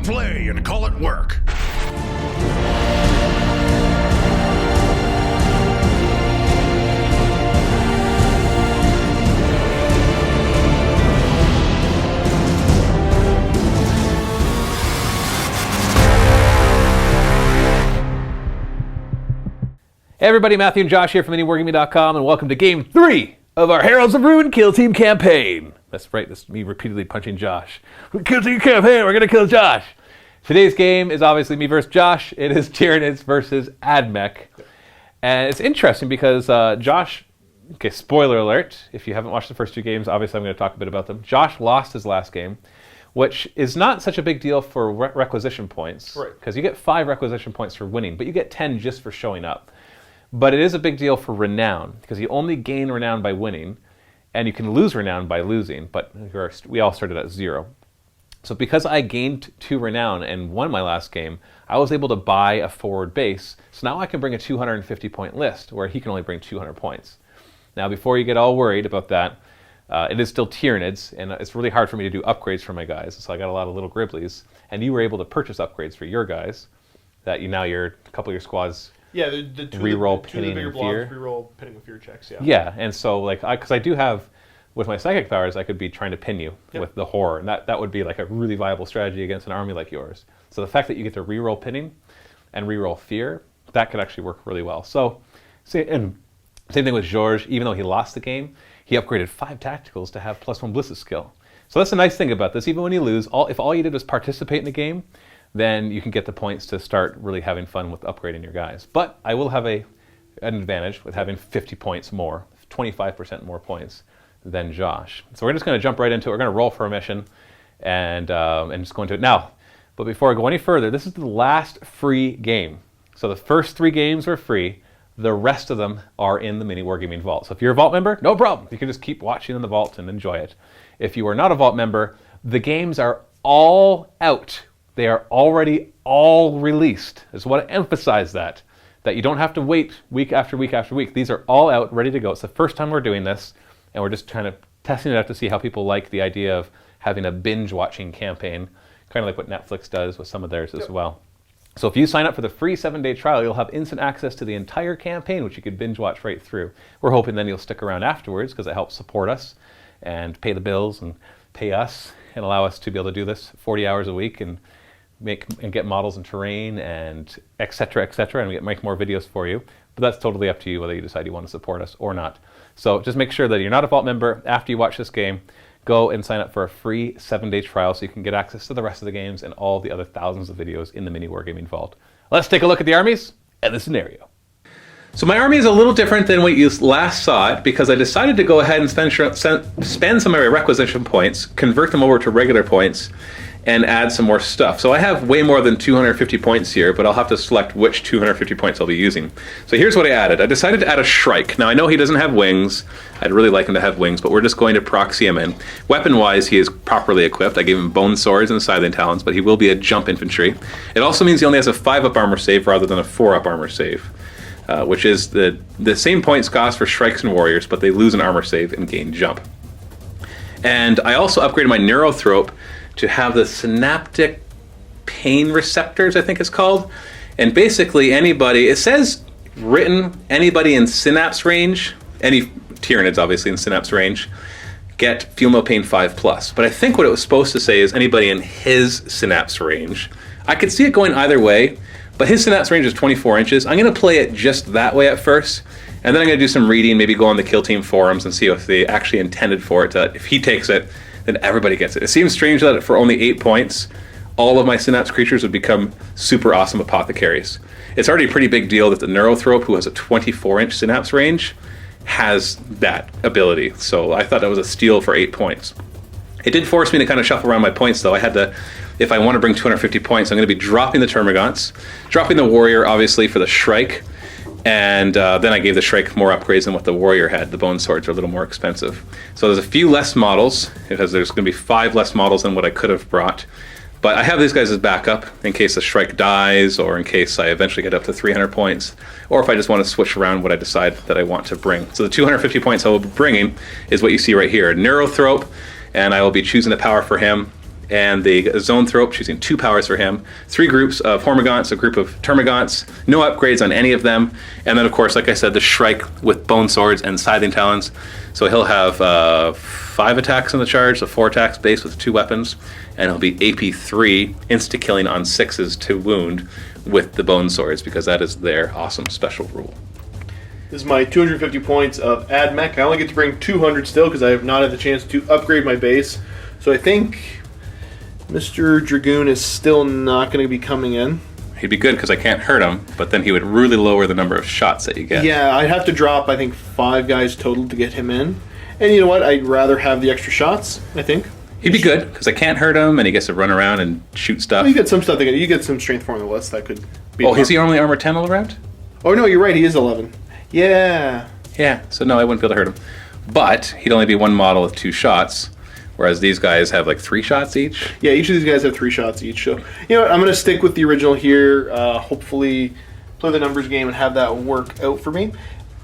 it play and call it work. Hey everybody, Matthew and Josh here from MiniWarGaming.com, and welcome to Game 3 of our Heralds of Ruin Kill Team campaign. That's right, this is me repeatedly punching Josh. Kill Team campaign, we're gonna kill Josh. Today's game is obviously me versus Josh. It is Tyranids versus Admech. And it's interesting because Josh, okay, spoiler alert, if you haven't watched the first two games, obviously I'm gonna talk a bit about them. Josh lost his last game, which is not such a big deal for requisition points. Right. Because you get 5 requisition points for winning, but you get 10 just for showing up. But it is a big deal for renown, because you only gain renown by winning, and you can lose renown by losing, but we all started at 0. So because I gained 2 renown and won my last game, I was able to buy a forward base, so now I can bring a 250 point list, where he can only bring 200 points. Now before you get all worried about that, it is still Tyranids, and it's really hard for me to do upgrades for my guys, so I got a lot of little Griblies, and you were able to purchase upgrades for your guys, that now a couple of your squads. Yeah, the two reroll of the pinning bigger and blocks fear. reroll pinning with fear checks. Yeah. Yeah, and so like because I do have with my psychic powers, I could be trying to pin you with the horror, and that would be like a really viable strategy against an army like yours. So the fact that you get to reroll pinning and reroll fear, that could actually work really well. So, and same thing with George. Even though he lost the game, he upgraded 5 tacticals to have +1 Bliss's skill. So that's the nice thing about this. Even when you lose, if all you did was participate in the game, then you can get the points to start really having fun with upgrading your guys. But I will have an advantage with having 50 points more, 25% more points than Josh. So we're just going to jump right into it. We're going to roll for a mission and just go into it now. But before I go any further, this is the last free game. So the first 3 games were free. The rest of them are in the MiniWarGaming Vault. So if you're a Vault member, no problem. You can just keep watching in the Vault and enjoy it. If you are not a Vault member, the games are all out. They are already all released. I just want to emphasize that you don't have to wait week after week after week. These are all out, ready to go. It's the first time we're doing this, and we're just kind of testing it out to see how people like the idea of having a binge-watching campaign, kind of like what Netflix does with some of theirs as well. So if you sign up for the free 7-day trial, you'll have instant access to the entire campaign, which you could binge-watch right through. We're hoping then you'll stick around afterwards, because it helps support us and pay the bills and pay us and allow us to be able to do this 40 hours a week and get models and terrain and et cetera, and make more videos for you. But that's totally up to you whether you decide you want to support us or not. So just make sure that you're not a Vault member. After you watch this game, go and sign up for a free 7-day trial so you can get access to the rest of the games and all the other thousands of videos in the MiniWarGaming Vault. Let's take a look at the armies and the scenario. So my army is a little different than when you last saw it, because I decided to go ahead and spend some of my requisition points, convert them over to regular points, and add some more stuff. So I have way more than 250 points here, but I'll have to select which 250 points I'll be using. So here's what I added. I decided to add a Shrike. Now I know he doesn't have wings. I'd really like him to have wings, but we're just going to proxy him in. Weapon-wise, he is properly equipped. I gave him bone swords and scything talons, but he will be a jump infantry. It also means he only has a 5-up armor save rather than a 4-up armor save, which is the same points cost for Shrikes and Warriors, but they lose an armor save and gain jump. And I also upgraded my Neurothrope to have the synaptic pain receptors, I think it's called. And basically anybody, it says written, anybody in synapse range, any Tyranids obviously in synapse range, get feel no pain 5+. But I think what it was supposed to say is anybody in his synapse range. I could see it going either way, but his synapse range is 24 inches. I'm gonna play it just that way at first, and then I'm gonna do some reading, maybe go on the Kill Team forums and see if they actually intended for it, if he takes it, then everybody gets it. It seems strange that for only 8 points, all of my synapse creatures would become super awesome apothecaries. It's already a pretty big deal that the Neurothrope, who has a 24-inch synapse range, has that ability. So I thought that was a steal for 8 points. It did force me to kind of shuffle around my points, though. I had to, if I want to bring 250 points, I'm going to be dropping the Termagants, dropping the Warrior, obviously, for the Shrike, and then I gave the Shrike more upgrades than what the Warrior had. The Bone Swords are a little more expensive. So there's a few less models, because there's going to be 5 less models than what I could have brought. But I have these guys as backup in case the Shrike dies, or in case I eventually get up to 300 points, or if I just want to switch around what I decide that I want to bring. So the 250 points I will be bringing is what you see right here, Neurothrope, and I will be choosing the power for him, and the Zoanthrope, choosing 2 powers for him. 3 groups of Hormagaunts, a group of Termagants, no upgrades on any of them. And then, of course, like I said, the Shrike with Bone Swords and Scything Talons. So he'll have 5 attacks on the charge, so 4 attacks base with 2 weapons. And he'll be AP3, insta-killing on 6s to wound with the Bone Swords, because that is their awesome special rule. This is my 250 points of Ad Mech. I only get to bring 200 still because I have not had the chance to upgrade my base. So I think Mr. Dragoon is still not going to be coming in. He'd be good because I can't hurt him, but then he would really lower the number of shots that you get. Yeah, I'd have to drop, I think, 5 guys total to get him in. And you know what? I'd rather have the extra shots, I think. He'd be good because I can't hurt him, and he gets to run around and shoot stuff. Well, you get some stuff. You get some strength for on the list that could be. Oh, is he only armor 10 all around? Oh no, you're right. He is 11. Yeah. Yeah. So no, I wouldn't be able to hurt him. But he'd only be 1 model with 2 shots, whereas these guys have like 3 shots each. Yeah, each of these guys have 3 shots each. So you know what? I'm gonna stick with the original here. Hopefully, play the numbers game and have that work out for me.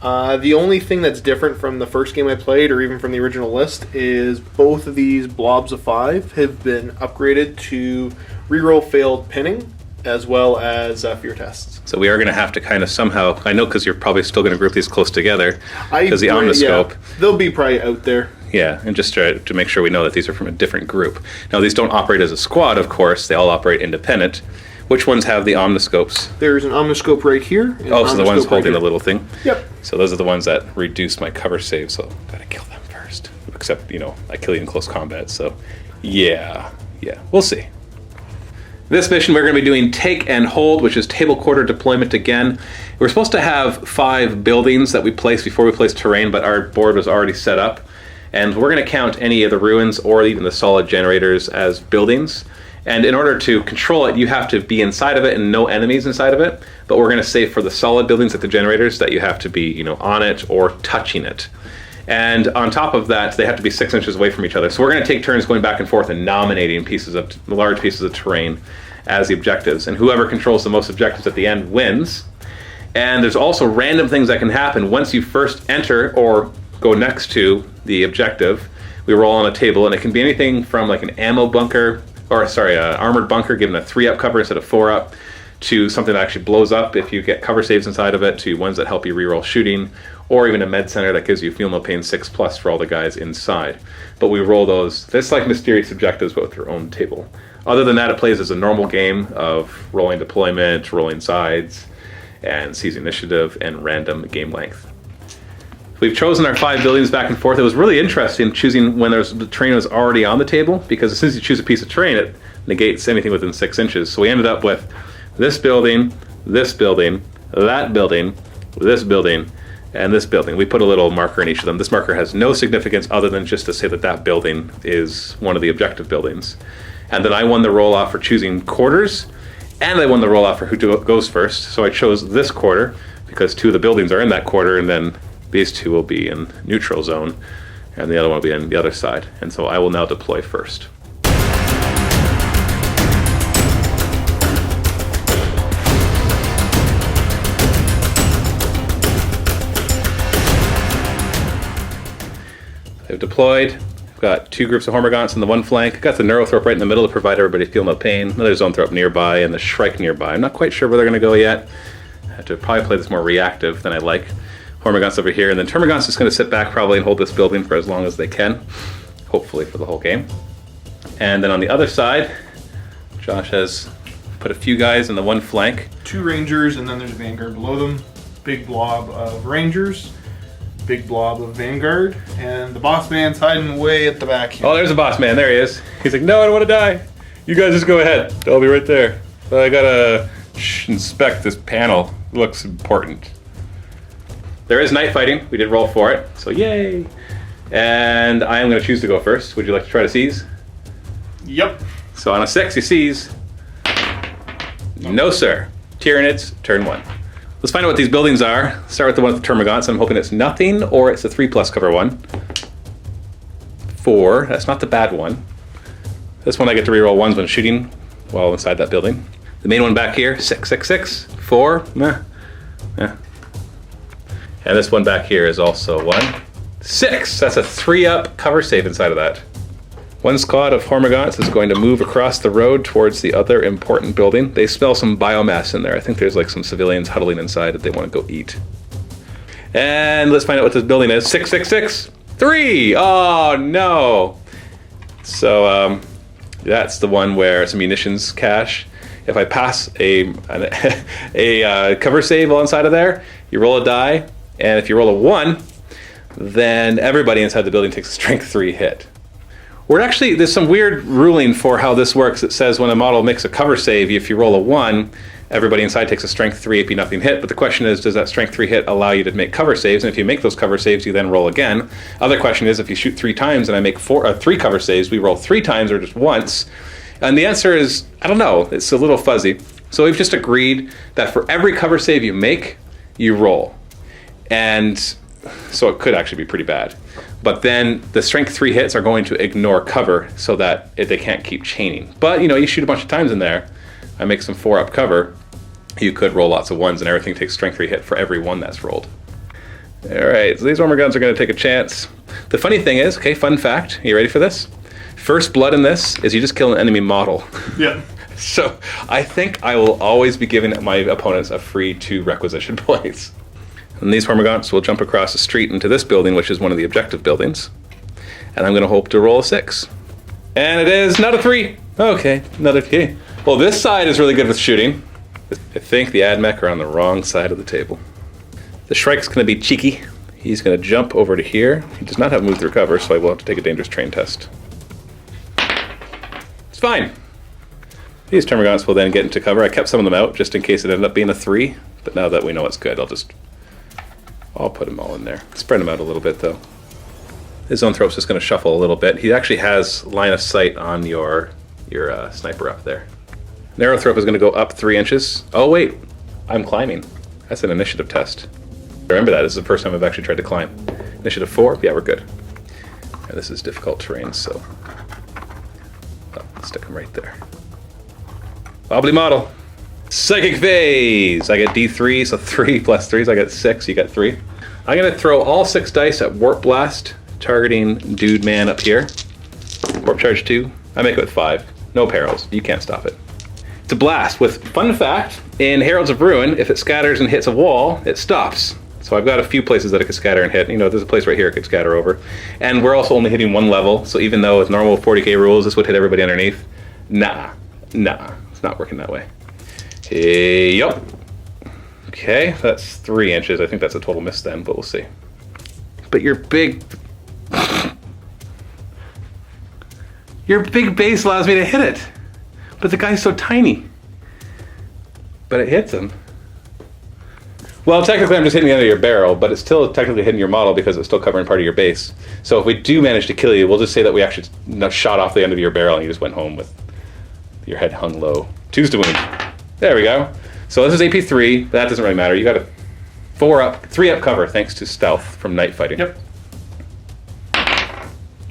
The only thing that's different from the first game I played, or even from the original list, is both of these blobs of 5 have been upgraded to reroll failed pinning, as well as fear tests. So we are going to have to kind of somehow, I know because you're probably still going to group these close together, because the omniscope. Yeah, they'll be probably out there. Yeah, and just to make sure we know that these are from a different group. Now these don't operate as a squad, of course, they all operate independent. Which ones have the omniscopes? There's an omniscope right here. Oh, so the ones holding the little thing? Yep. So those are the ones that reduce my cover save, so gotta kill them first. Except, you know, I kill you in close combat, so yeah, we'll see. This mission we're going to be doing Take and Hold, which is table quarter deployment again. We're supposed to have 5 buildings that we place before we place terrain, but our board was already set up. And we're going to count any of the ruins or even the solid generators as buildings. And in order to control it, you have to be inside of it and no enemies inside of it. But we're going to say for the solid buildings like the generators that you have to be, you know, on it or touching it. And on top of that, they have to be 6 inches away from each other. So we're going to take turns going back and forth and nominating large pieces of terrain as the objectives. And whoever controls the most objectives at the end wins. And there's also random things that can happen once you first enter or go next to the objective. We roll on a table, and it can be anything from like an ammo bunker, armored bunker given a 3-up cover instead of 4-up, to something that actually blows up if you get cover saves inside of it, to ones that help you reroll shooting, or even a med center that gives you feel no pain 6+ for all the guys inside. But we roll those, that's like mysterious objectives but with their own table. Other than that, it plays as a normal game of rolling deployment, rolling sides, and seize initiative, and random game length. We've chosen our 5 buildings back and forth. It was really interesting choosing when the terrain was already on the table, because as soon as you choose a piece of terrain, it negates anything within 6 inches. So we ended up with this building, that building, this building, and this building. We put a little marker in each of them. This marker has no significance other than just to say that that building is one of the objective buildings. And then I won the roll-off for choosing quarters, and I won the roll-off for who goes first. So I chose this quarter because 2 of the buildings are in that quarter, and then these 2 will be in neutral zone, and the other one will be on the other side. And so I will now deploy first. I've deployed. I've got 2 groups of Hormagaunts on the one flank. I've got the Neurothrop right in the middle to provide everybody feel no pain. Another Zoanthrope nearby, and the Shrike nearby. I'm not quite sure where they're going to go yet. I have to probably play this more reactive than I like. Hormagaunts over here, and then Termagant's just going to sit back probably and hold this building for as long as they can, hopefully for the whole game. And then on the other side, Josh has put a few guys in the one flank. 2 Rangers, and then there's a Vanguard below them. Big blob of Rangers, big blob of Vanguard, and the boss man's hiding way at the back here. Oh, there's a boss man. There he is. He's like, no, I don't want to die. You guys just go ahead. I'll be right there. But I gotta inspect this panel. It looks important. There is night fighting. We did roll for it, so yay. And I am going to choose to go first. Would you like to try to seize? Yep. So on a 6, you seize. No, sir. Tyranids, turn 1. Let's find out what these buildings are. Start with the one with the Termagants. I'm hoping it's nothing, or it's a 3+ cover one. 4, that's not the bad one. This one I get to reroll 1s when shooting while inside that building. The main one back here, 6, 6, 6. 4, meh. And this one back here is also 1. 6, that's a 3-up cover save inside of that. One squad of Hormagaunts is going to move across the road towards the other important building. They smell some biomass in there. I think there's like some civilians huddling inside that they want to go eat. And let's find out what this building is. 6663! Oh no! So that's the one where it's a munitions cache. If I pass a cover save while inside of there, you roll a die, and if you roll a 1, then everybody inside the building takes a strength 3 hit. There's some weird ruling for how this works. It says when a model makes a cover save, if you roll a 1, everybody inside takes a strength 3 AP nothing hit. But the question is, does that strength 3 hit allow you to make cover saves? And if you make those cover saves, you then roll again. Other question is, if you shoot 3 times and I make 3 cover saves, we roll 3 times or just once? And the answer is, I don't know. It's a little fuzzy. So we've just agreed that for every cover save you make, you roll. And so it could actually be pretty bad. But then the strength 3 hits are going to ignore cover so that they can't keep chaining. But you shoot a bunch of times in there, I make some 4-up cover, you could roll lots of 1s and everything takes strength 3 hit for every 1 that's rolled. Alright, so these Hormagaunts are going to take a chance. The funny thing is, okay, fun fact, are you ready for this? First blood in this is you just kill an enemy model. Yeah. So I think I will always be giving my opponents a free 2 requisition points. And these Hormagaunts will jump across the street into this building, which is one of the objective buildings. And I'm going to hope to roll a 6. And it is not a 3. Okay, another 3. Well, this side is really good with shooting. I think the Admech are on the wrong side of the table. The Shrike's going to be cheeky. He's going to jump over to here. He does not have move through cover, so I will have to take a dangerous terrain test. It's fine. These Termagants will then get into cover. I kept some of them out just in case it ended up being a 3. But now that we know it's good, I'll put them all in there. Spread them out a little bit, though. His Zoanthrope's just going to shuffle a little bit. He actually has line of sight on your sniper up there. Narrowthrope is going to go up 3 inches. Oh, wait. I'm climbing. That's an initiative test. Remember that. This is the first time I've actually tried to climb. Initiative 4? Yeah, we're good. And this is difficult terrain, so... stick him right there. Wobbly model. Psychic phase! I get D3, so 3 plus 3, so I get 6, you get 3. I'm going to throw all 6 dice at Warp Blast, targeting Dude Man up here. Warp Charge 2. I make it with 5. No perils. You can't stop it. It's a blast with, fun fact, in Heralds of Ruin, if it scatters and hits a wall, it stops. So I've got a few places that it could scatter and hit. There's a place right here it could scatter over. And we're also only hitting 1 level, so even though with normal 40k rules, this would hit everybody underneath. Nah. It's not working that way. Hey, yup. Okay, that's 3 inches. I think that's a total miss then, but we'll see. But your big base allows me to hit it. But the guy's so tiny. But it hits him. Well, technically I'm just hitting the end of your barrel, but it's still technically hitting your model because it's still covering part of your base. So if we do manage to kill you, we'll just say that we actually shot off the end of your barrel and you just went home with your head hung low. 2s to wound. There we go. So this is AP 3. That doesn't really matter. You got a 3-up cover thanks to stealth from night fighting. Yep.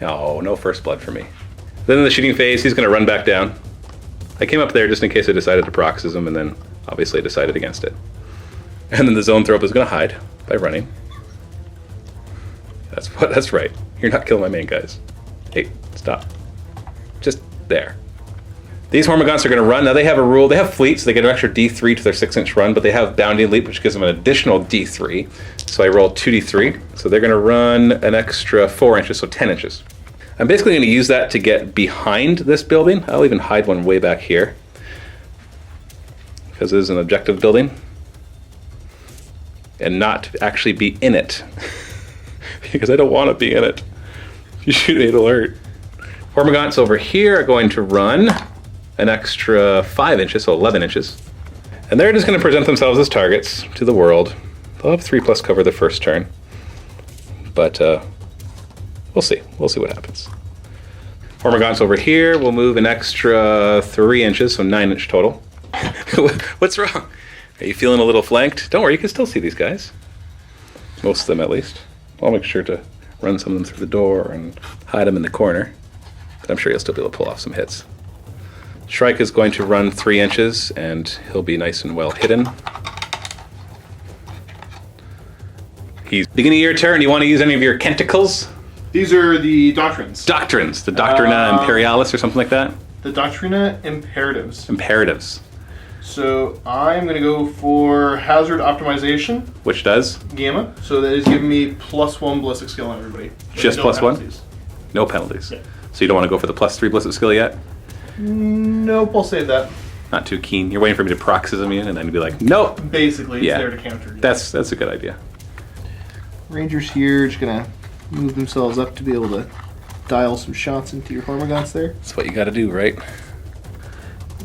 Oh, no first blood for me. Then in the shooting phase, he's going to run back down. I came up there just in case I decided to paroxysm, and then obviously decided against it. And then the Zoanthrope is going to hide by running. That's right. You're not killing my main guys. Hey, stop. Just there. These Hormagaunts are going to run. Now they have a rule. They have fleet, so they get an extra D3 to their 6-inch run, but they have Bounding Leap, which gives them an additional D3. So I roll 2D3. So they're going to run an extra 4 inches, so 10 inches. I'm basically going to use that to get behind this building. I'll even hide one way back here, because it is an objective building, and not to actually be in it, because I don't want to be in it. You shoot me, it'll hurt. Hormagaunts over here are going to run an extra 5 inches, so 11 inches. And they're just going to present themselves as targets to the world. They'll have 3+ cover the first turn. But we'll see. We'll see what happens. Hormagaunts over here will move an extra 3 inches, so 9-inch total. What's wrong? Are you feeling a little flanked? Don't worry, you can still see these guys. Most of them, at least. I'll make sure to run some of them through the door and hide them in the corner. But I'm sure you'll still be able to pull off some hits. Shrike is going to run 3 inches, and he'll be nice and well hidden. He's beginning of your turn. You want to use any of your tentacles? These are the Doctrines. Doctrines. The Doctrina Imperialis or something like that? The Doctrina Imperatives. Imperatives. So I'm going to go for Hazard Optimization. Which does? Gamma. So that is giving me +1 ballistic skill on everybody. Just no +1? penalties. No penalties. Yeah. So you don't want to go for the +3 ballistic skill yet? Nope, I'll save that. Not too keen. You're waiting for me to paroxysm you and then be like, nope. Basically, it's Yeah. there to counter. That's a good idea. Rangers here just going to move themselves up to be able to dial some shots into your Hormagaunts there. That's what you got to do, right?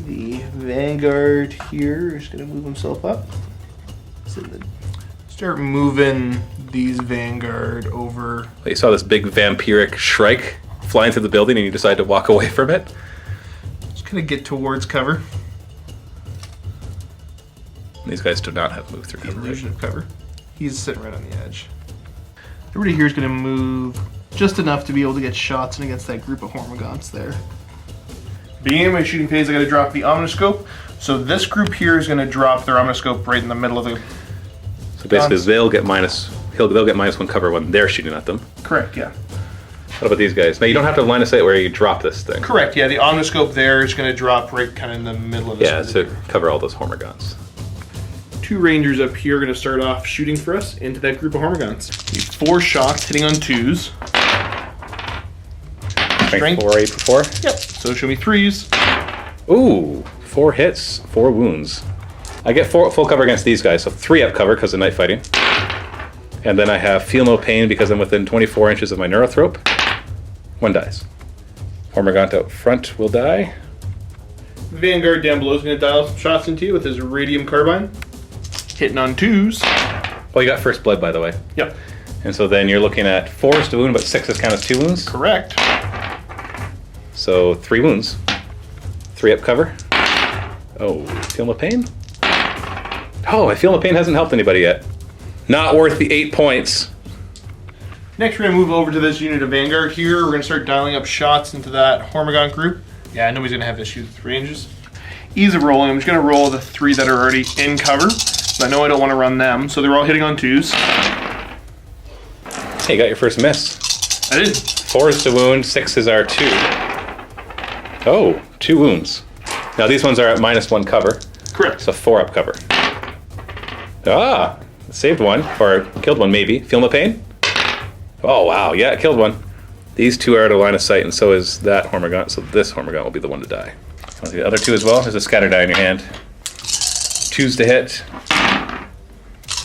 The Vanguard here is going to move himself up. So then start moving these Vanguard over. You saw this big vampiric Shrike flying through the building and you decide to walk away from it? Just going to get towards cover. These guys do not have move through The cover. illusion of cover. He's sitting right on the edge. Everybody here is going to move just enough to be able to get shots in against that group of Hormagaunts there. Being in my shooting phase, I got to drop the Omniscope. So this group here is going to drop their Omniscope right in the middle of the. So basically, they'll get -1 cover when they're shooting at them. Correct, yeah. What about these guys? Now you don't have to line of sight where you drop this thing. Correct, yeah. The Omniscope there is going to drop right kind of in the middle of this. Yeah, group. to cover all those Hormagaunts. 2 Rangers up here are going to start off shooting for us into that group of Hormagaunts. 4 shots hitting on 2s. Strength 4, 8 for 4. Yep. So show me 3s. Ooh, 4 hits, 4 wounds. I get full cover against these guys, so 3 up cover because of night fighting. And then I have feel no pain because I'm within 24 inches of my Neurothrope. 1 dies. Hormagaunt out front will die. Vanguard down below is going to dial some shots into you with his Radium Carbine. Hitting on 2s. Well, you got first blood, by the way. Yep. And so then you're looking at 4s to wound, but 6s count as 2 wounds. Correct. So 3 wounds. 3 up cover. Oh, feel no pain? Oh, I feel no pain hasn't helped anybody yet. Not worth the 8 points. Next, we're going to move over to this unit of Vanguard here. We're going to start dialing up shots into that Hormagaunt group. Yeah, nobody's going to have issues with ranges. Ease of rolling. I'm just going to roll the 3 that are already in cover. I know I don't want to run them, so they're all hitting on 2s. Hey, you got your first miss. I did. 4s to wound, 6s are 2. Oh, 2 wounds. Now these ones are at -1 cover, Correct. so 4 up cover. Ah, saved 1, or killed 1 maybe. Feel no pain? Oh wow, yeah, killed 1. These 2 are out of line of sight, and so is that Hormagaunt, so this Hormagaunt will be the one to die. Want the other 2 as well? There's a scatter die in your hand. 2s to hit.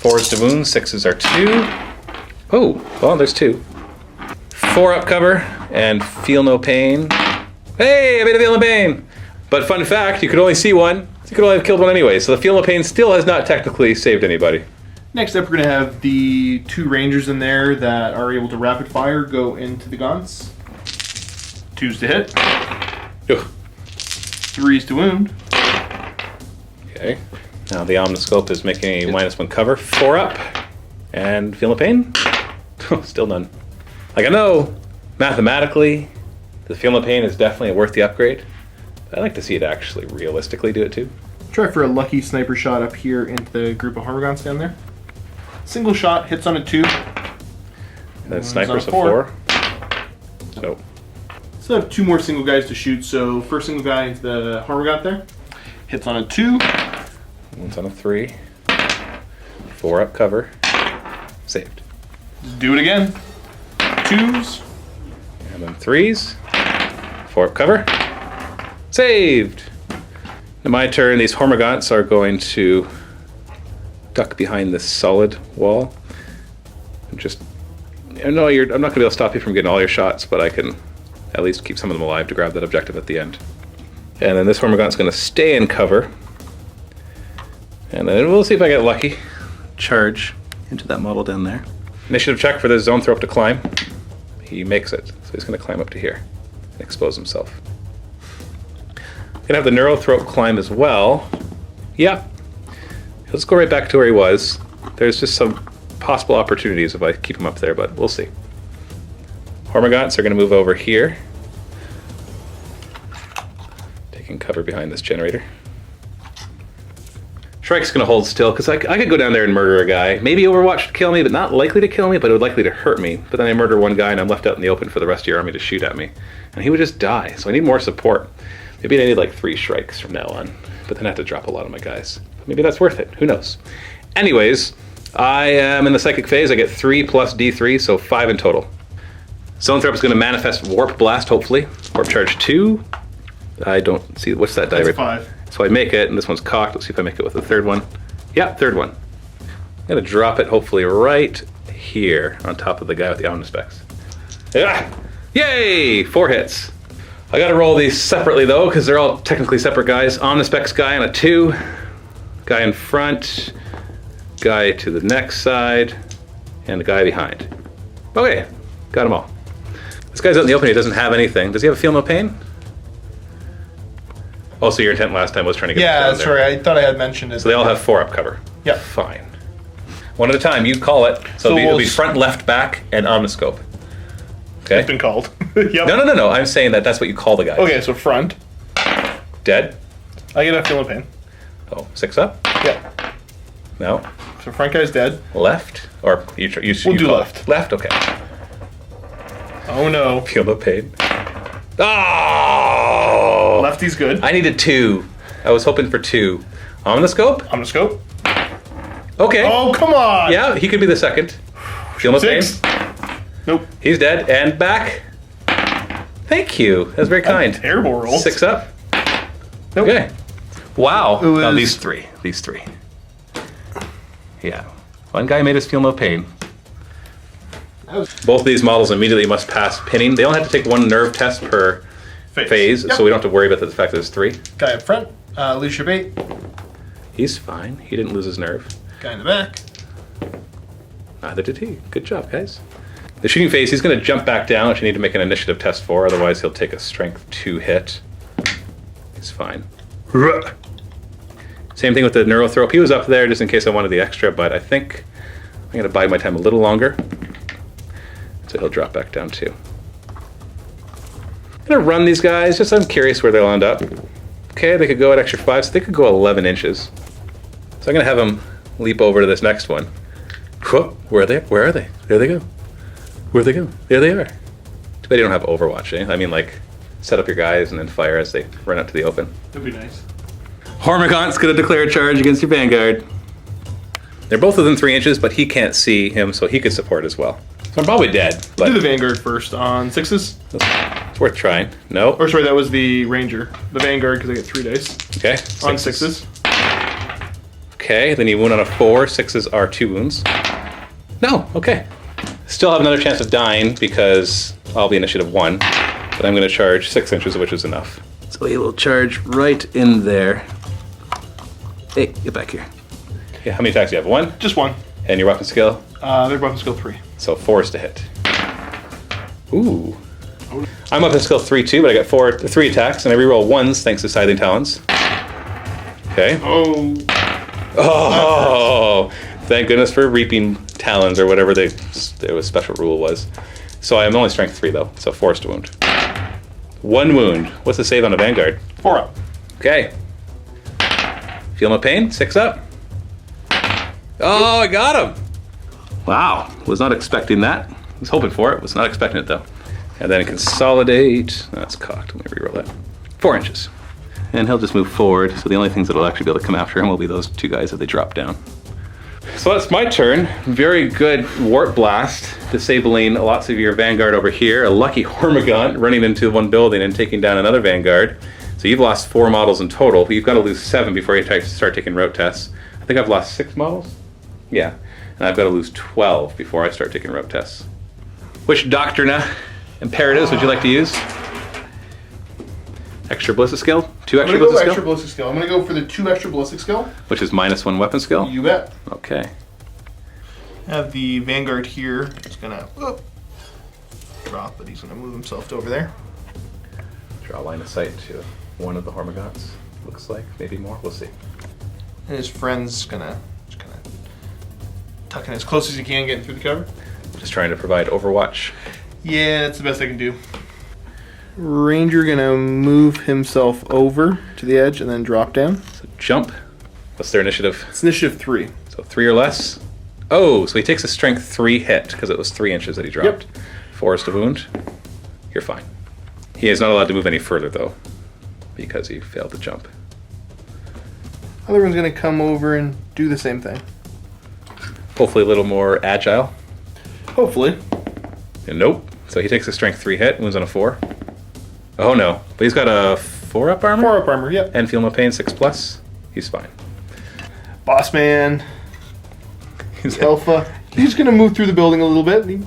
4s to wound, 6s are 2. Oh, well, there's 2. 4 up cover, and feel no pain. Hey, I made a feel no pain! But fun fact, you could only see 1. So you could only have killed 1 anyway, so the feel no pain still has not technically saved anybody. Next up, we're going to have the 2 Rangers in there that are able to rapid fire go into the Gaunts. 2s to hit. Ugh. 3s to wound. Okay. Now the Omniscope is making a -1 cover. 4 up. And feel no pain? Still none. Like I know, mathematically, the feel no pain is definitely worth the upgrade. But I'd like to see it actually realistically do it too. Try for a lucky sniper shot up here into the group of Hormagaunts down there. Single shot, hits on a 2. And then snipers Wounds a on 4. So, Still have 2 more single guys to shoot, so first single guy into the Hormagaunt there. Hits on a 2. one's on a 3. 4 up cover. Saved. Just do it again. 2s. And then 3s. 4 up cover. Saved! Now my turn, these Hormagaunts are going to duck behind this solid wall. And just, I'm not going to be able to stop you from getting all your shots, but I can at least keep some of them alive to grab that objective at the end. And then this Hormagaun's going to stay in cover. And then we'll see if I get lucky. Charge into that model down there. Initiative check for this Zoanthrope to climb. He makes it, so he's going to climb up to here and expose himself. Gonna have the Neurothrope climb as well. Yeah. Let's go right back to where he was. There's just some possible opportunities if I keep him up there, but we'll see. Hormagaunts are gonna move over here. Taking cover behind this generator. Shrike's going to hold still, because I could go down there and murder a guy. Maybe Overwatch would kill me, but not likely to kill me, but it would likely to hurt me. But then I murder one guy, and I'm left out in the open for the rest of your army to shoot at me. And he would just die, so I need more support. Maybe I need like 3 Shrikes from now on, but then I have to drop a lot of my guys. Maybe that's worth it, who knows. Anyways, I am in the Psychic phase. I get 3 plus D3, so 5 in total. Zoanthrope is going to manifest Warp Blast, hopefully. Warp Charge 2. I don't see, what's that die? That's 5. So I make it, and this one's cocked. Let's see if I make it with the third one. Yeah, third one. I'm going to drop it hopefully right here on top of the guy with the Omnispecs. Yeah! Yay! 4 hits. I got to roll these separately though, because they're all technically separate guys. Omnispecs guy on a 2. Guy in front. Guy to the next side. And the guy behind. Okay, got them all. This guy's out in the open, he doesn't have anything. Does he have a Feel No Pain? Oh, so your intent last time was trying to get Yeah, down that's there. right. I thought I had mentioned it. So they all have 4 up cover. Yeah. Fine. One at a time, you call it. So it'll be front, left, back, and Omniscope. Okay? It's been called. Yep. No. I'm saying that's what you call the guys. Okay, so front. Dead. I get a Feel No Pain. Oh, 6 up? Yeah. No. So front guy's dead. Left? Or you We'll do call left. it. Left, okay. Oh no. Feel No Pain. Oh! Lefty's good. I needed 2. I was hoping for 2. Omniscope? Omniscope. Okay. Oh, come on. Yeah, he could be the second. Feel No Pain. 6. Nope. He's dead. And back. Thank you. That's very kind. Terrible roll. 6 up. Nope. Okay. Wow. It was- No, these 3. These 3. Yeah. One guy made us feel no pain. Both of these models immediately must pass pinning. They only have to take 1 nerve test per phase, Yep. so we don't have to worry about the fact that there's 3. Guy up front. Lose your bait. He's fine. He didn't lose his nerve. Guy in the back. Neither did he. Good job, guys. The shooting phase, he's going to jump back down, which you need to make an initiative test for, otherwise he'll take a strength 2 hit. He's fine. Same thing with the Neurothrope. He was up there just in case I wanted the extra, but I think I'm going to bide my time a little longer. So he'll drop back down too. I'm going to run these guys, just I'm curious where they'll end up. Okay, they could go at extra 5, so they could go 11 inches. So I'm going to have them leap over to this next one. Whoop, where are they? Where are they? There they go. Where'd they go? There they are. Too bad you don't have Overwatch, eh? I mean, like, set up your guys and then fire as they run out to the open. That'd be nice. Hormigaunt's going to declare a charge against your Vanguard. They're both within 3 inches, but he can't see him, so he could support as well. So I'm probably dead, but Do the Vanguard first on 6s. it's worth trying. No. Or sorry, that was the Ranger. The Vanguard, because I get 3 dice. Okay. On 6s. Okay, then you wound on a 4. 6s are 2 wounds. No, okay. Still have another chance of dying because I'll be initiative 1, but I'm going to charge 6 inches, which is enough. So he will charge right in there. Hey, get back here. Yeah, how many attacks do you have? 1? Just 1. And your weapon skill? Their weapon skill 3. So 4 is to hit. Ooh. I'm up in skill 3 too, but I got 3 attacks, and I reroll 1s thanks to Scything Talons. Okay. Oh. Oh, thank goodness for Reaping Talons or whatever their special rule was. So I'm only strength 3 though, so 4 is to wound. 1 wound. What's the save on a Vanguard? 4 up. Okay. Feel no pain? 6 up. Oh, I got him. Wow, was not expecting that. Was hoping for it, was not expecting it though. And then consolidate. That's cocked. Let me reroll that. 4 inches. And he'll just move forward, so the only things that'll actually be able to come after him will be those 2 guys that they drop down. So that's my turn. Very good Warp Blast, disabling lots of your Vanguard over here. A lucky Hormigaunt running into one building and taking down another Vanguard. So you've lost 4 models in total, but you've got to lose 7 before you start taking route tests. I think I've lost 6 models? Yeah. And I've got to lose 12 before I start taking route tests. Which Doctrina imperatives would you like to use? Extra ballistic skill? 2 extra ballistic skill? Extra ballistic skill. I'm going to go for the 2 extra ballistic skill. Which is -1 weapon skill? You bet. Okay. Have the Vanguard here. It's going to drop, but he's going to move himself to over there. Draw line of sight to one of the Hormigaunts. Looks like. Maybe more. We'll see. And his friend's going to tuck in as close as he can, getting through the cover. Just trying to provide Overwatch. Yeah, that's the best I can do. Ranger gonna move himself over to the edge and then drop down. So jump. What's their initiative? It's initiative 3. So 3 or less. Oh, so he takes a strength 3 hit because it was 3 inches that he dropped. Yep. 4 is to wound. You're fine. He is not allowed to move any further though, because he failed to jump. Other one's going to come over and do the same thing. Hopefully a little more agile. Hopefully. And nope. So he takes a strength 3 hit, wounds on a 4. Oh no, but he's got a 4-up armor? 4-up armor, yep. And feel no pain 6+. He's fine. Boss man. He's Alpha. He's going to move through the building a little bit.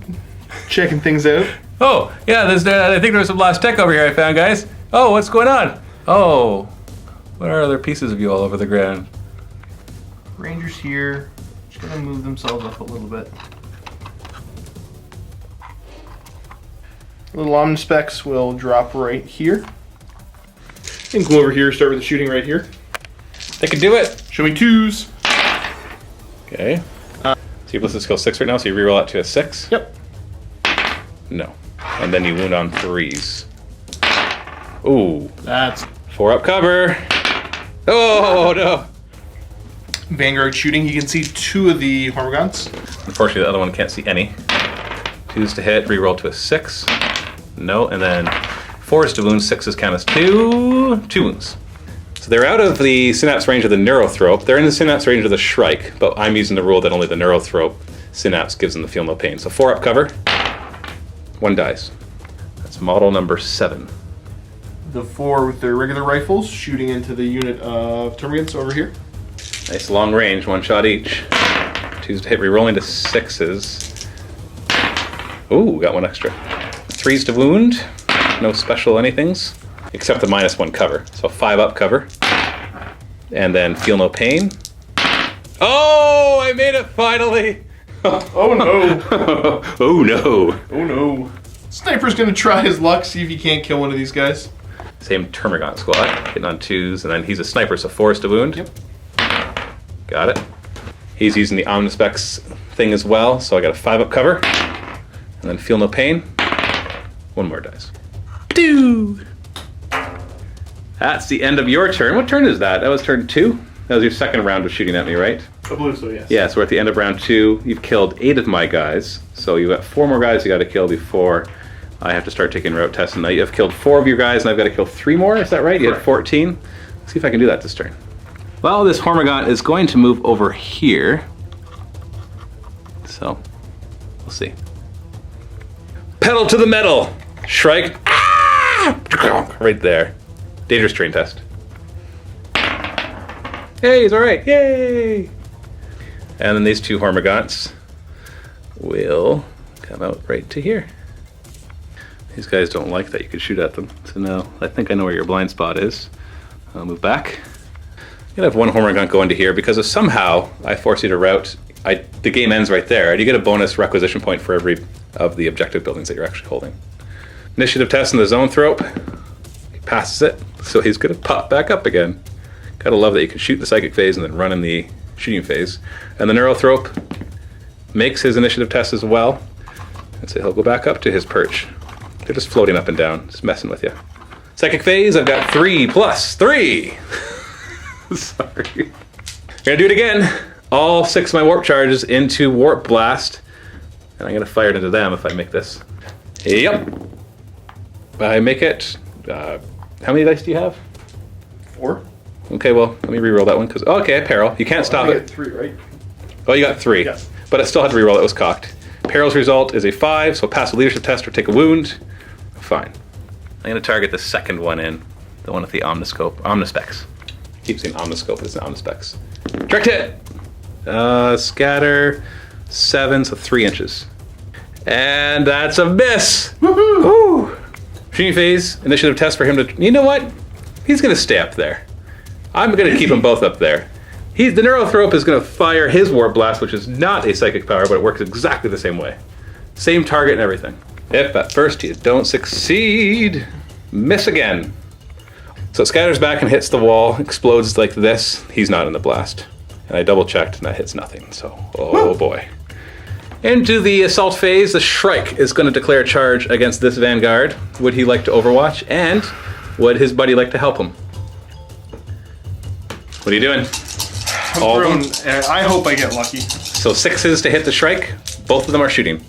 Checking things out. Oh, yeah, I think there's some lost tech over here I found, guys. Oh, what's going on? Oh, what are other pieces of you all over the ground? Rangers here. Just going to move themselves up a little bit. Little omnispecs will drop right here. You can come over here, start with the shooting right here. They can do it. Show me 2s. Okay. So you bliss skill 6 right now, so you reroll that to a 6? Yep. No. And then you wound on 3s. Ooh. That's 4-up cover. Oh, no. Vanguard shooting. You can see 2 of the Hormagaunts. Unfortunately, the other one can't see any. 2s to hit, reroll to a 6. No, and then 4s to wound, 6s count as 2. 2 wounds. So they're out of the synapse range of the Neurothrope. They're in the synapse range of the Shrike, but I'm using the rule that only the Neurothrope synapse gives them the feel no pain. So 4-up cover, 1 dies. That's model number 7. The 4 with their regular rifles shooting into the unit of Termagants over here. Nice long range, 1 shot each. 2s to hit, rerolling to 6s. Ooh, got 1 extra. 3s to wound, no special anythings, except the -1 cover. So 5-up cover. And then feel no pain. Oh, I made it finally! Oh no! Oh no! Oh no! Sniper's gonna try his luck, see if he can't kill one of these guys. Same Termagant squad, hitting on 2s, and then he's a sniper, so 4s to wound. Yep. Got it. He's using the Omnispecs thing as well, so I got a 5-up cover. And then feel no pain. 1 more dice. Dude! That's the end of your turn. What turn is that? That was turn 2? That was your second round of shooting at me, right? I believe so, yes. Yeah, so we're at the end of round 2. You've killed 8 of my guys. So you've got 4 more guys you got to kill before I have to start taking route tests. And now you have killed 4 of your guys, and I've got to kill 3 more. Is that right? You had 14. Let's see if I can do that this turn. Well, this Hormagaunt is going to move over here. So, we'll see. Pedal to the metal! Shrike. Ah! Right there. Dangerous terrain test. Hey, he's alright. Yay! And then these 2 Hormagaunts will come out right to here. These guys don't like that you could shoot at them. So now I think I know where your blind spot is. I'll move back. I'm gonna have 1 Hormagaunt go into here because if somehow I force you to route, the game ends right there. And you get a bonus requisition point for every of the objective buildings that you're actually holding. Initiative test in the Zoanthrope. He passes it, so he's gonna pop back up again. Gotta love that you can shoot the Psychic phase and then run in the shooting phase. And the Neurothrope makes his initiative test as well. And so he'll go back up to his perch. They're just floating up and down, just messing with you. Psychic phase, I've got 3 + 3. Sorry. Gonna do it again. All 6 of my warp charges into Warp Blast. And I'm gonna fire it into them if I make this. Yep. I make it. How many dice do you have? 4. Okay, well, let me reroll that one because okay, peril. You can't stop I it. got 3, right? Oh, you got 3. Yes. But I still had to reroll. It was cocked. Peril's result is a 5, so pass a leadership test or take a wound. Fine. I'm gonna target the second one in, the one with the Omnispecs. Keep saying Omniscope, it's an Omnispecs. Direct hit. Scatter 7, so 3 inches. And that's a miss. Woohoo! Woo! Shooting phase, initiative test for him to. You know what? He's gonna stay up there. I'm gonna keep them both up there. The Neurothrope is gonna fire his Warp Blast, which is not a psychic power, but it works exactly the same way. Same target and everything. If at first you don't succeed, miss again. So it scatters back and hits the wall, explodes like this. He's not in the blast. And I double checked and that hits nothing, so, oh boy. Into the assault phase, the Shrike is gonna declare charge against this Vanguard. Would he like to overwatch? And would his buddy like to help him? What are you doing? All of them? I hope I get lucky. So 6s to hit the Shrike. Both of them are shooting.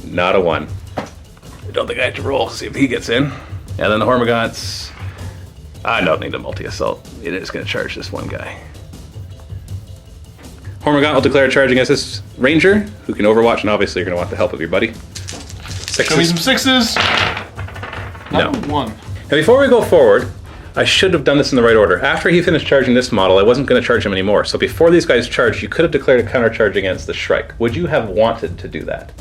Not a 1. I don't think I have to roll to see if he gets in. And then the Hormagaunts. I don't need a multi-assault. It is going to charge this one guy. Hormagaunt will declare a charge against this Ranger, who can Overwatch, and obviously you're going to want the help of your buddy. 6s. Show me some 6s. No. Not 1. Now before we go forward, I should have done this in the right order. After he finished charging this model, I wasn't going to charge him anymore. So before these guys charged, you could have declared a counter charge against the Shrike. Would you have wanted to do that?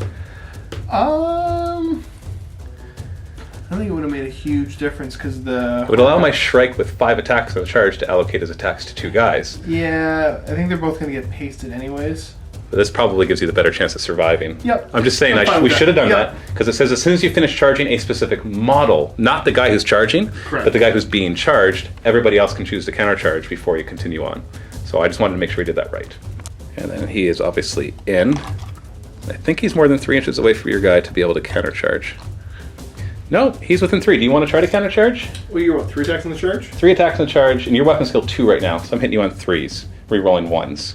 I think it would have made a huge difference because It would allow my Shrike with 5 attacks on the charge to allocate his attacks to 2 guys. Yeah, I think they're both going to get pasted anyways. But this probably gives you the better chance of surviving. Yep. I'm just saying we should have done that because it says as soon as you finish charging a specific model, not the guy who's charging, Correct. but the guy who's being charged, everybody else can choose to counter charge before you continue on. So I just wanted to make sure we did that right. And then he is obviously in. I think he's more than 3 inches away from your guy to be able to counter charge. No, he's within 3. Do you want to try to counter charge? Well, you're what, 3 attacks on the charge? 3 attacks on the charge, and your weapon skill 2 right now, so I'm hitting you on 3s, re-rolling 1s.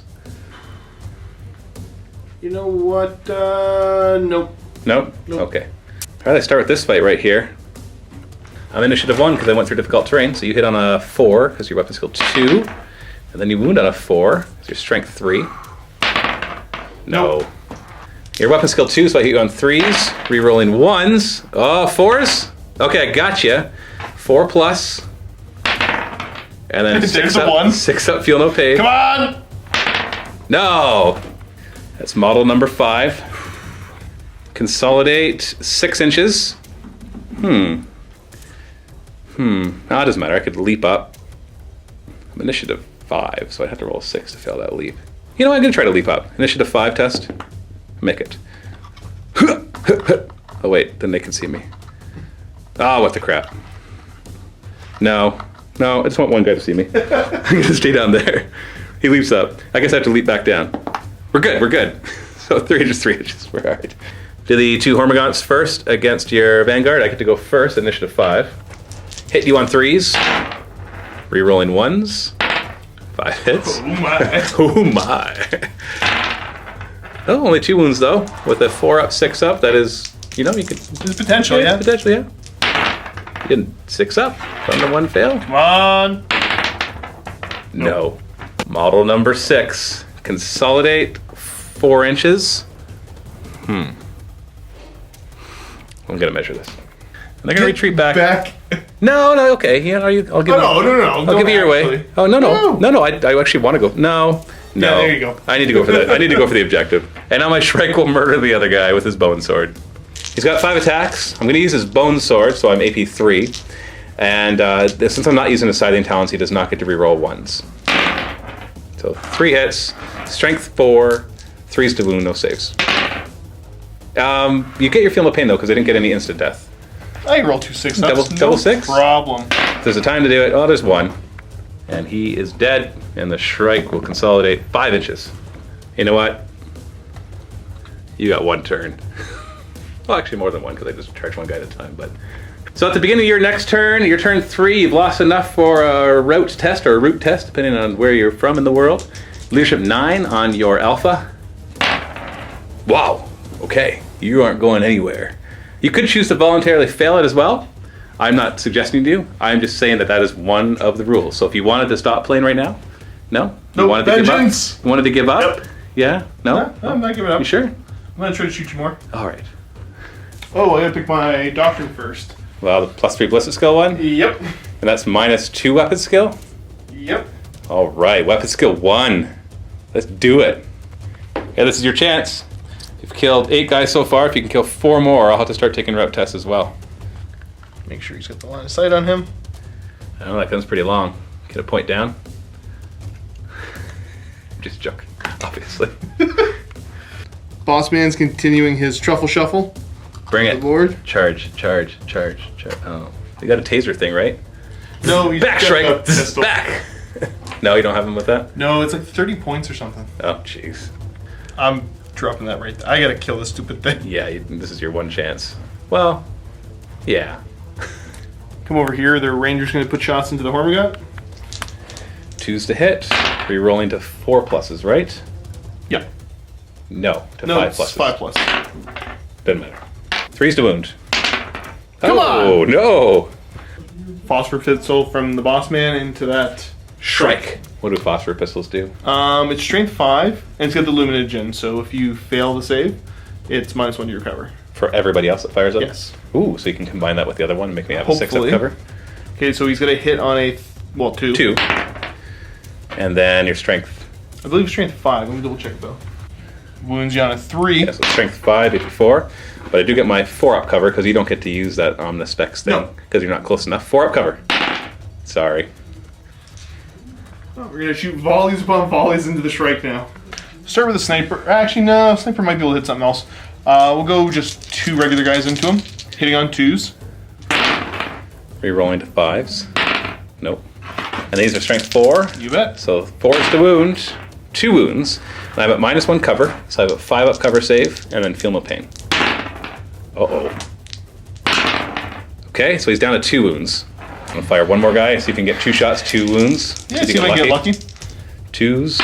You know what? Nope. Nope? Nope. Okay. All right, I start with this fight right here. I'm initiative 1 because I went through difficult terrain, so you hit on a 4 because your weapon skill 2, and then you wound on a 4 because your strength 3. No. Nope. Your weapon skill 2, so I hit you on 3s, re-rolling 1s. Oh, 4s? Okay, I got you. 4 plus. And then There's 6 a up. 1. 6 up, feel no pain. Come on! No! That's model number 5. Consolidate 6 inches. No, it doesn't matter. I could leap up. I'm initiative 5, so I'd have to roll a 6 to fail that leap. You know what? I'm going to try to leap up. Initiative 5 test. Make it. Oh wait, then they can see me. Ah, what the crap. No, I just want one guy to see me. I'm going to stay down there. He leaps up. I guess I have to leap back down. We're good. So 3 inches, 3 inches. We're all right. Do the 2 Hormagaunts first against your Vanguard. I get to go first, initiative 5. Hit you on 3s. Rerolling 1s. 5 hits. Oh my. Oh my. Oh, only 2 wounds though. With a 4 up, 6 up, that is, you know, you could. There's potential, yeah? Potentially, yeah. You did 6 up. From the 1 fail. Come on. No. Model number 6. Consolidate 4 inches. I'm gonna measure this. And they're gonna retreat back. No, okay. Yeah, I'll give. No. I'll give you your way. Oh no! I actually want to go. No. Yeah, there you go. I need to go for that. I need to go for the objective. And now my Shrike will murder the other guy with his bone sword. He's got 5 attacks. I'm going to use his bone sword, so I'm AP 3. And since I'm not using his scything talents, he does not get to reroll 1s. So 3 hits, strength 4, 3s to wound, no saves. You get your feel no pain though, because I didn't get any instant death. I can roll 2 6 ups. Double 6? Problem. There's a time to do it. Oh, there's 1. And he is dead, and the Shrike will consolidate 5 inches. You know what? You got 1 turn. Well, actually more than 1, because I just charge 1 guy at a time. But so at the beginning of your next turn, your turn 3, you've lost enough for a route test, or a route test, depending on where you're from in the world. Leadership 9 on your Alpha. Wow. Okay. You aren't going anywhere. You could choose to voluntarily fail it as well. I'm not suggesting to you. I'm just saying that is one of the rules. So if you wanted to stop playing right now, no? You Nope, wanted to vengeance. give up? You wanted to give up? Yep. Yeah? No? No, I'm not giving up. You sure? I'm going to try to shoot you more. All right. Oh, I got to pick my doctrine first. Well, the +3 ballistic skill one, Yep. and that's -2 weapon skill. Yep. All right, weapon skill 1. Let's do it. Yeah, this is your chance. You've killed 8 guys so far. If you can kill 4 more, I'll have to start taking route tests as well. Make sure he's got the line of sight on him. I know that gun's pretty long. Get a point down. I'm just joking, obviously. Boss man's continuing his truffle shuffle. Bring The it. board. Charge. Oh, you got a taser thing, right? No, he's Back, got a Shrike. pistol. Back. No, you don't have him with that? No, it's like 30 points or something. Oh, jeez. I'm dropping that right there. I gotta kill this stupid thing. Yeah, this is your one chance. Well, yeah. Come over here. The ranger's gonna put shots into the Hormagaunt. 2s to hit. Re-rolling to 4 pluses, right? Yep. No, to No, 5 it's pluses. 5 plus. Doesn't matter. 3's to wound. Come Oh, on! no! Phosphor pistol from the boss man into that Shrike. What do phosphor pistols do? It's strength 5, and it's got the Lumination, so if you fail to save, it's -1 to your cover. For everybody else that fires up? Yes. Ooh, so you can combine that with the other one and make me have a 6 up Hopefully. cover. Okay, so he's got a hit on a, 2. 2. And then your strength. I believe strength 5. Let me double check though. Wounds you on a 3. Yeah, so strength 5, 84. But I do get my 4 up cover because you don't get to use that Omnispecs thing No. because you're not close enough. 4 up cover. Sorry. Oh, we're gonna shoot volleys upon volleys into the Shrike now. Start with a sniper. Actually, no, sniper might be able to hit something else. We'll go just 2 regular guys into him, hitting on 2s. Re-rolling to 5s. Nope. And these are strength 4. You bet. So 4's to wound. 2 wounds. And I have a -1 cover. So I have a 5 up cover save and then feel no pain. Uh-oh. Okay, so he's down to 2 wounds. I'm gonna fire one more guy, see if he can get 2 shots, 2 wounds. Yeah, see if I can get lucky. 2s,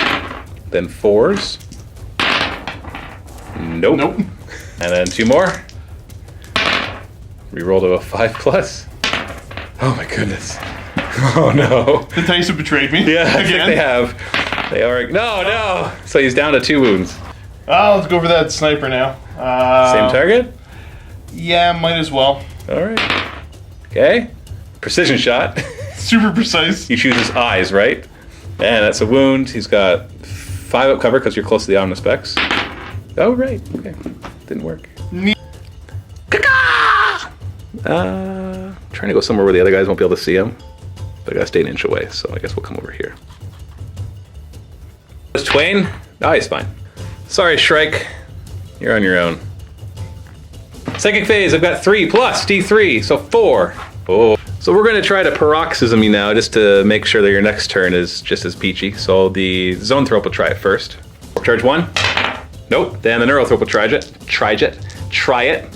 then 4s. Nope. Nope. And then 2 more. Reroll to a 5 plus. Oh my goodness. Oh no. The dice have betrayed me. Yeah, I think again. they have. They are. No. So he's down to 2 wounds. Let's go for that sniper now. Same target? Yeah, might as well. All right. Okay. Precision shot. Super precise. You shoot his eyes, right? And that's a wound. He's got 5 up cover because you're close to the Omnispecs. Oh, right. Okay. Didn't work. Trying to go somewhere where the other guys won't be able to see him. But I gotta stay an inch away, so I guess we'll come over here. Is Twain? Oh, he's fine. Sorry, Shrike. You're on your own. Second phase, I've got 3 plus D3, so 4. Oh. So we're going to try to paroxysm you now just to make sure that your next turn is just as peachy. So the Zone Thrope will try it first. Charge 1. Nope. Then the Neurothrope will try it. Try it.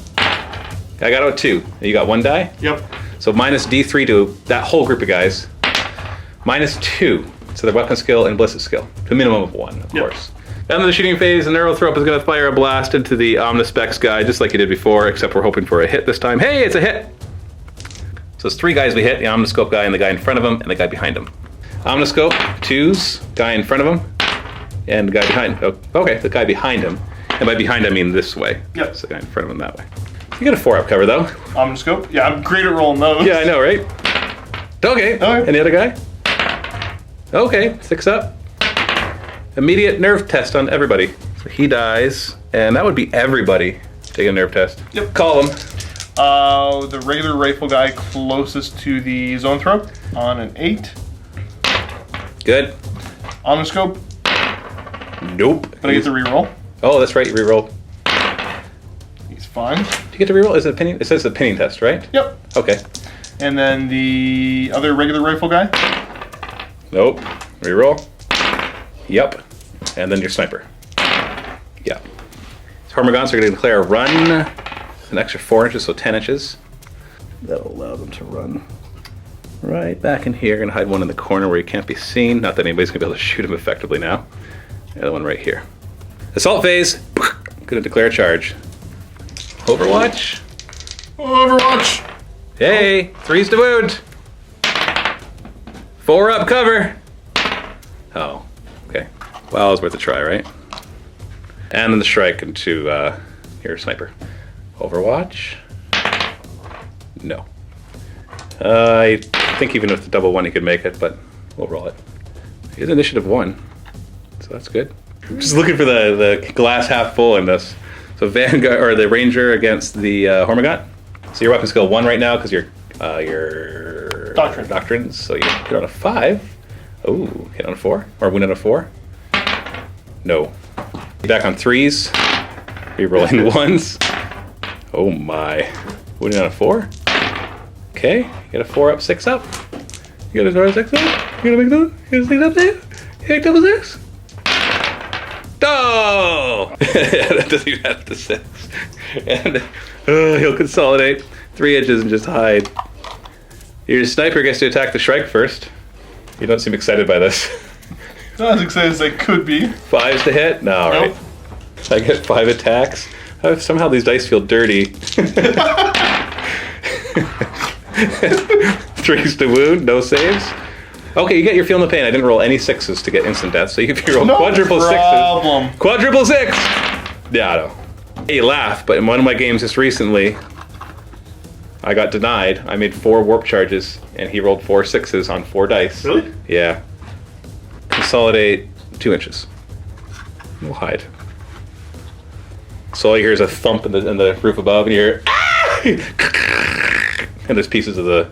I got out 2. You got 1 die? Yep. So minus D3 to that whole group of guys. -2 to their weapon skill and ballistic skill. To a minimum of 1, of course. Down to the shooting phase, the Neurothrope is going to fire a blast into the Omnispecs guy, just like he did before, except we're hoping for a hit this time. Hey, it's a hit! So it's 3 guys we hit, the Omniscope guy and the guy in front of him, and the guy behind him. Omniscope, 2s, guy in front of him, and the guy behind. Oh, okay, the guy behind him. And by behind I mean this way. Yep. So the guy in front of him that way. You get a 4 up cover though. Omniscope. Yeah, I'm great at rolling those. Yeah, I know, right? Okay. Okay. And the other guy? Okay, 6 up. Immediate nerve test on everybody. So he dies, and that would be everybody taking a nerve test. Yep. Call him. The regular rifle guy closest to the Zone Thrope on an 8. Good. Omniscope, Nope. but I get to reroll. Oh, that's right, you reroll. He's fine. Do you get to reroll? Is it a pinning? It says the pinning test, right? Yep. Okay. And then the other regular rifle guy. Nope. Reroll. Yep. And then your sniper. Yeah. So Hormagaunts are going to declare a run. An extra 4 inches, so 10 inches. That'll allow them to run right back in here. Going to hide one in the corner where he can't be seen. Not that anybody's going to be able to shoot him effectively now. The other one right here. Assault phase. Going to declare a charge. Overwatch. Overwatch. Hey, 3's to wound. 4 up cover. Oh, okay. Well, it was worth a try, right? And then the Shrike into your sniper. Overwatch. No. I think even with the double 1 he could make it, but we'll roll it. He has initiative 1, so that's good. Just looking for the glass half full in this. So Vanguard or the Ranger against the Hormagaunt. So your weapon skill 1 right now because you're Doctrines. So you hit on a 5. Oh, hit on a 4 or win on a 4. No. Back on 3s. Rerolling 1s. Oh my. Winning on a 4. Okay, you get a 4 up, 6 up. You got a 4 up, 6 up. You gonna make those? You gonna 6 up there? You make double 6? Oh! That doesn't even have to 6. And he'll consolidate 3 inches and just hide. Your sniper gets to attack the Shrike first. You don't seem excited by this. Not as excited as I could be. 5s to hit? No, all right. Nope. I get 5 attacks. Somehow these dice feel dirty. 3s to wound, no saves. Okay, you get your feel no pain. I didn't roll any 6s to get instant death, so if you roll quadruple problem. 6s. Quadruple 6! Yeah, I know. You laugh, but in one of my games just recently, I got denied. I made 4 warp charges, and he rolled 4 6s on 4 dice. Really? Yeah. Consolidate 2 inches. We'll hide. So all you hear is a thump in the roof above, and you hear, ah! And there's pieces of the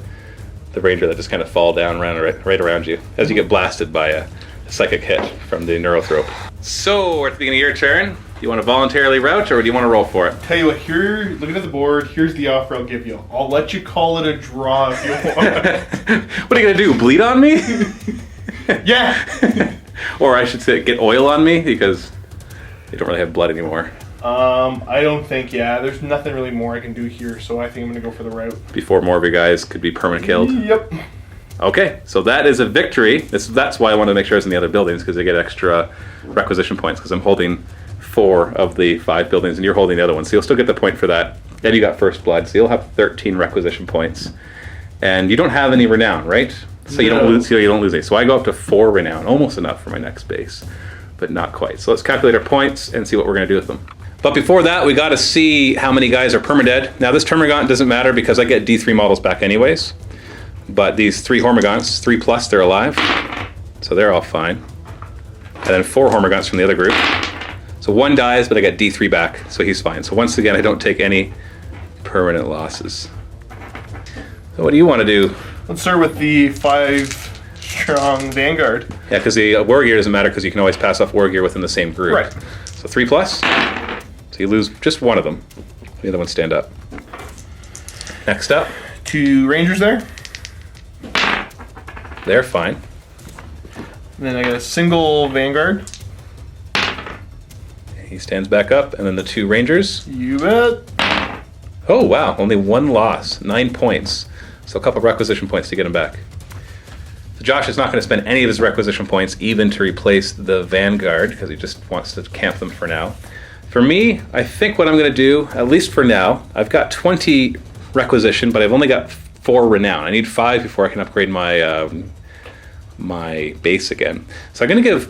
ranger that just kind of fall down right around you as you get blasted by a psychic hit from the neurothrope. So we're at the beginning of your turn. Do you want to voluntarily route, or do you want to roll for it? Tell you what, here, looking at the board, here's the offer I'll give you. I'll let you call it a draw if you want. What are you gonna do? Bleed on me? Yeah. Or I should say, get oil on me, because you don't really have blood anymore. I don't think, there's nothing really more I can do here, so I think I'm going to go for the route. Before more of your guys could be permanent killed? Yep. Okay, so that is a victory. That's why I want to make sure it's in the other buildings, because they get extra requisition points, because I'm holding 4 of the 5 buildings, and you're holding the other one, so you'll still get the point for that. Then you got first blood, so you'll have 13 requisition points. And you don't have any renown, right? So you don't lose any. So I go up to 4 renown, almost enough for my next base, but not quite. So let's calculate our points and see what we're going to do with them. But before that, we got to see how many guys are permadead. Now this Termagant doesn't matter because I get D3 models back anyways. But these 3 Hormagants, 3+, they're alive. So they're all fine. And then 4 Hormagants from the other group. So 1 dies, but I get D3 back, so he's fine. So once again, I don't take any permanent losses. So what do you want to do? Let's start with the 5 strong Vanguard. Yeah, because the war gear doesn't matter because you can always pass off war gear within the same group. Right. So 3+. So you lose just 1 of them. The other ones stand up. Next up. 2 Rangers there. They're fine. And then I got a single Vanguard. He stands back up, and then the 2 Rangers. You bet. Oh, wow. Only 1 loss. 9 points. So a couple requisition points to get him back. So Josh is not going to spend any of his requisition points even to replace the Vanguard, because he just wants to camp them for now. For me, I think what I'm going to do, at least for now, I've got 20 requisition, but I've only got 4 renown. I need 5 before I can upgrade my my base again. So I'm going to give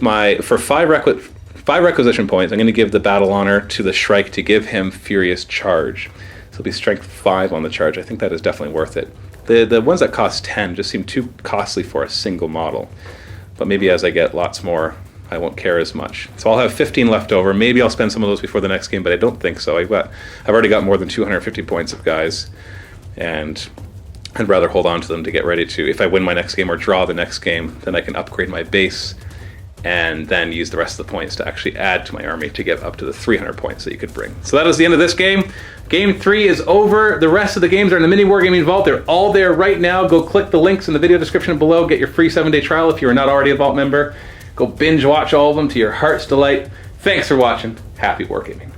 for 5 requisition points, I'm going to give the battle honor to the Shrike to give him Furious Charge. So it'll be strength 5 on the charge. I think that is definitely worth it. The ones that cost 10 just seem too costly for a single model. But maybe as I get lots more, I won't care as much. So I'll have 15 left over. Maybe I'll spend some of those before the next game, but I don't think so. I've already got more than 250 points of guys, and I'd rather hold on to them to get ready to, if I win my next game or draw the next game, then I can upgrade my base and then use the rest of the points to actually add to my army to get up to the 300 points that you could bring. So that is the end of this game. Game 3 is over. The rest of the games are in the MiniWarGaming Vault. They're all there right now. Go click the links in the video description below. Get your free 7-day trial if you are not already a Vault member. Go binge watch all of them to your heart's delight. Thanks for watching. Happy wargaming.